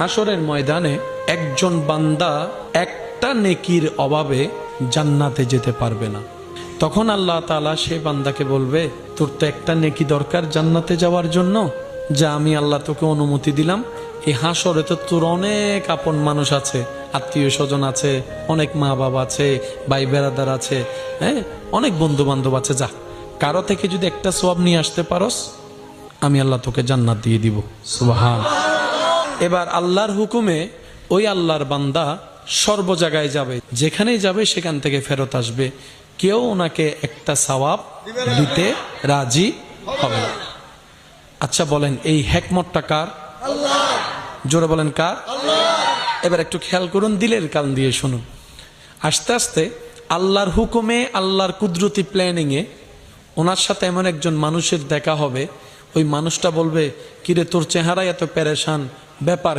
হাসরের ময়দানে একজন বান্দা একটা নেকির অভাবে জান্নাতে যেতে পারবে না। তখন আল্লাহ তাআলা সে বান্দাকে বলবে, তোর তো একটা নেকি দরকার জান্নাতে যাওয়ার জন্য, যা আমি আল্লাহ তোকে অনুমতি দিলাম। এই হাসরে তো তোর অনেক আপন মানুষ আছে, আত্মীয় স্বজন আছে, অনেক মা বাবা আছে, ভাই বেড়াদার আছে, হ্যাঁ, অনেক বন্ধু বান্ধব আছে। যা, কারো থেকে যদি একটা সওয়াব নিয়ে আসতে পারস, আমি আল্লাহ তোকে জান্নাত দিয়ে দিব। সুবহান। এবার আল্লাহর হুকুমে ওই আল্লাহর বান্দা সর্ব জায়গায় যাবে, যেখানেই যাবে সেখান থেকে ফেরত আসবে, কেউ ওনাকে একটা সওয়াব দিতে রাজি হবে না। আচ্ছা বলেন, এই হিকমতটা কার? জোরে বলেন কার? এবার একটু খেয়াল করুন, দিলের কান দিয়ে শুনুন। আস্তে আস্তে আল্লাহর হুকুমে, আল্লাহর কুদরতি প্ল্যানিং এ ওনার সাথে এমন একজন মানুষের দেখা হবে, ওই মানুষটা বলবে, কিরে তোর চেহারা এত পেরেশান, ব্যাপার